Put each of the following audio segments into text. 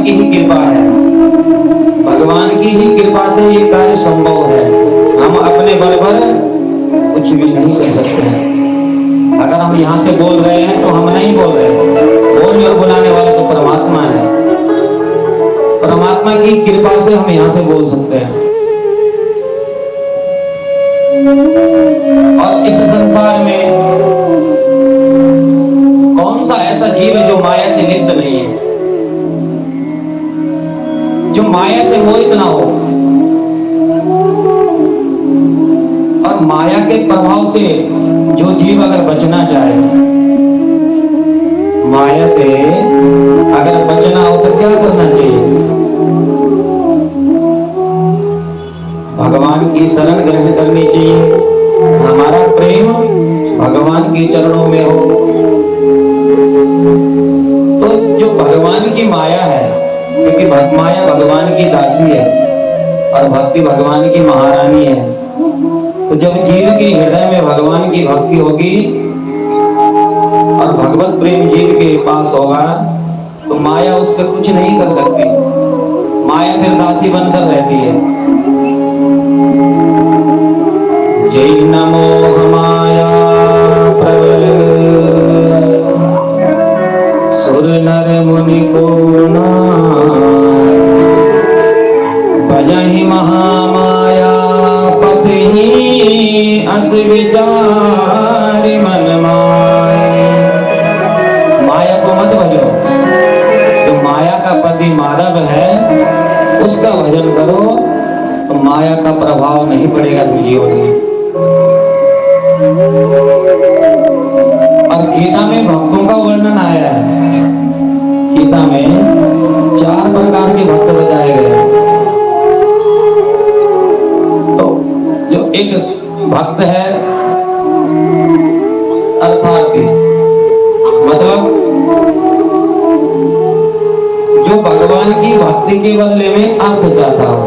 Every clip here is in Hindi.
की ही कृपा है, भगवान की ही कृपा से ये कार्य संभव है। हम अपने बल पर कुछ भी नहीं कर सकते हैं। अगर हम यहाँ से बोल रहे हैं तो हम नहीं बोल रहे, बोलने और बुलाने वाला तो परमात्मा है। परमात्मा की कृपा से हम यहाँ से बोल सकते हैं। और इस संसार में कौन सा ऐसा जीव है जो माया से लिप्त नहीं है, जो माया से मोहित ना हो। और माया के प्रभाव से जो जीव अगर बचना चाहे, माया से अगर बचना हो तो क्या करना चाहिए? भगवान की शरण ग्रहण करनी चाहिए। हमारा प्रेम भगवान के चरणों में हो। तो जो भगवान की माया है, क्योंकि माया भगवान की दासी है और भक्ति भगवान की महारानी है, तो जब जीव के हृदय में भगवान की भक्ति होगी और भगवत प्रेम जीव के पास होगा तो माया उससे कुछ नहीं कर सकती। माया फिर दासी बनकर रहती है। जय नमो माया प्रबल सुर नर मुनि को भजहि महामाया पति अस विचारि मन माय। माया को मत भजो, जो माया का पति मानव है उसका भजन करो तो माया का प्रभाव नहीं पड़ेगा जीवन में। और गीता में भक्तों का वर्णन आया है। गीता में 4 प्रकार के भक्त बताए गए हैं। तो जो एक भक्त है अर्थार्थी, मतलब जो भगवान की भक्ति के बदले में अर्थ चाहता हो।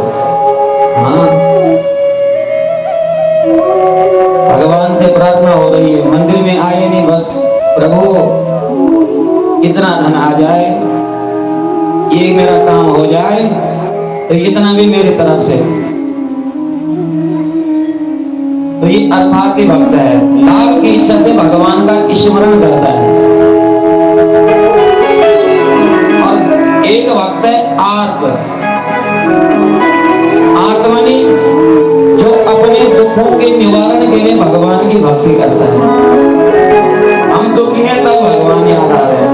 हाँ, भगवान से प्रार्थना हो रही है, मंदिर में आए नहीं, बस प्रभु इतना धन आ जाए, ये मेरा काम हो जाए, तो इतना भी मेरी तरफ से। तो ये अर्थार्थी भक्त है, लाभ की इच्छा से भगवान का स्मरण करता है। और एक भक्त है आर्त। आत्मनि जो अपने दुखों के निवारण के लिए भगवान की भक्ति करता है। हम दुखी हैं तब भगवान याद आ रहे हैं।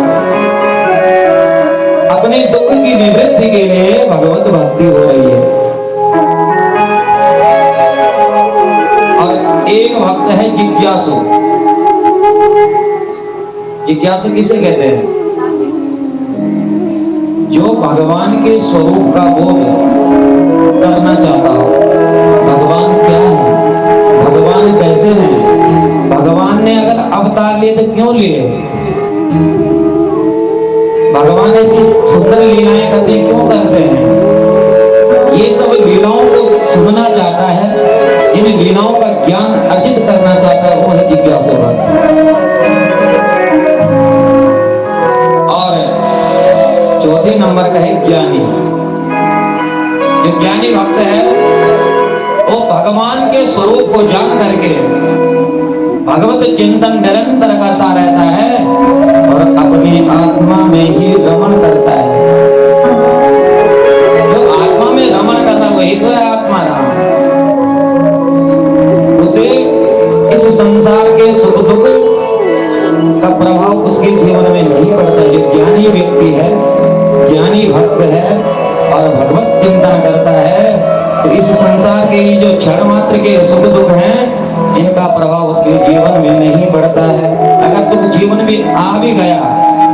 अपने दुख की निवृत्ति के लिए भगवत भक्ति हो रही है। और एक भक्त है जिज्ञासु। जिज्ञासु किसे कहते हैं? जो भगवान के स्वरूप का बोध करना चाहता हो। भगवान क्या है, भगवान कैसे हैं, भगवान ने अगर अवतार लिए तो क्यों लिए, भगवान ऐसी सुंदर लीलाएं करते क्यों करते हैं, ये सब लीलाओं को सुनना चाहता है। इन लीलाओं का ज्ञान अर्जित करना चाहता है, वो है जिज्ञासु भक्त। और चौथे नंबर का है ज्ञानी। जो ज्ञानी भक्त है वो भगवान के स्वरूप को जान करके भगवत चिंतन निरंतर करता रहता है और अपनी आत्मा में ही रमण करता है। जो आत्मा में रमण कर रहा वही तो है आत्मा राम। उसे इस संसार के सुख दुख का प्रभाव उसके जीवन में नहीं पड़ता। जो ज्ञानी व्यक्ति है, ज्ञानी भक्त है और भगवत चिंतन करता है, तो इस संसार के ये जो क्षण मात्र के सुख दुख हैं, इनका प्रभाव उसके जीवन में नहीं पड़ता है। अगर दुख जीवन में आ भी गया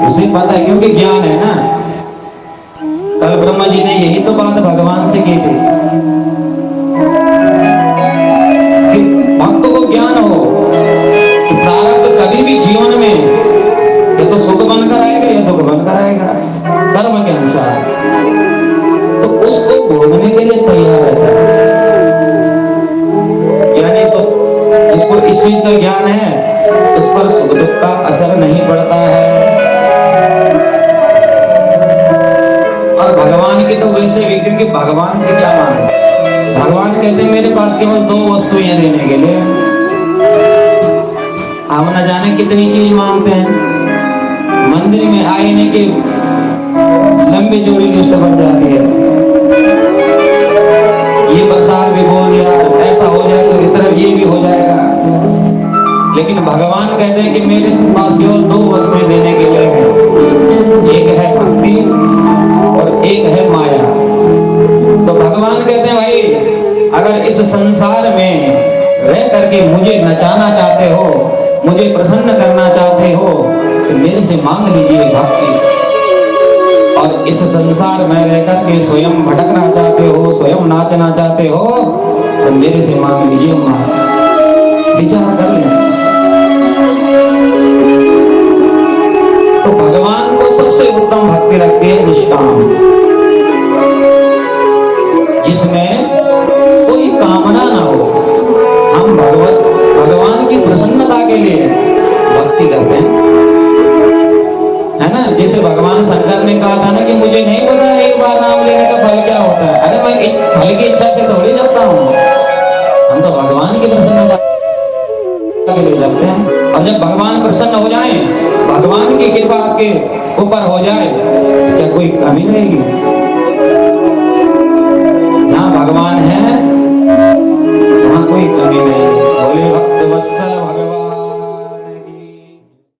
उसे पता है, क्योंकि ज्ञान है ना। कल ब्रह्मा जी ने यही तो बात भगवान से की थी कि भक्त को ज्ञान हो कि प्रारब्ध कभी भी जीवन में ये तो सुख बनकर आएगा या दुख बनकर आएगा कर्म के अनुसार, तो उसको भोगने के लिए तैयार रहता है। यानी तो जिसको इस चीज का ज्ञान है उस पर सुख दुख का असर नहीं पड़ता है। और भगवान की तो वैसे भी, क्योंकि भगवान से क्या मांगे? भगवान कहते हैं मेरे पास केवल दो वस्तुएं देने के लिए। हम न जाने कितनी चीज मांगते हैं। मंदिर में आईने की लंबी जोड़ी लिस्ट बन जाती है। ये प्रसाद भी बोल दिया, ऐसा हो जाए तो इस तरफ ये भी हो जाएगा। लेकिन भगवान कहते हैं कि मेरे पास केवल दो वस्तुएं देने के लिए है, एक है भक्ति और एक है माया। तो भगवान कहते हैं भाई, अगर इस संसार में रह करके मुझे नचाना चाहते हो, मुझे प्रसन्न करना चाहते हो, तो मेरे से मांग लीजिए भक्ति। और इस संसार में रहकर के स्वयं भटकना चाहते हो, स्वयं नाचना चाहते हो, तो मेरे से मांग लीजिए माया। विचार कर लें। तो भगवान को सबसे उत्तम भक्ति लगती है निष्काम, जिसमें कोई कामना ना हो। हम भगवान की प्रसन्नता के लिए भक्ति करते हैं, है ना। जैसे भगवान शंकर ने कहा था ना कि मुझे नहीं पता एक बार नाम लेने का फल क्या होता है। अरे मैं फल की इच्छा से थोड़ी जपता हूँ, हम तो भगवान की प्रसन्नता के लिए जपते हैं। और जब भगवान प्रसन्न हो जाए, भगवान की कृपा आपके ऊपर हो जाए, क्या कोई कमी रहेगी? जहाँ भगवान है वहाँ कोई कमी नहीं है।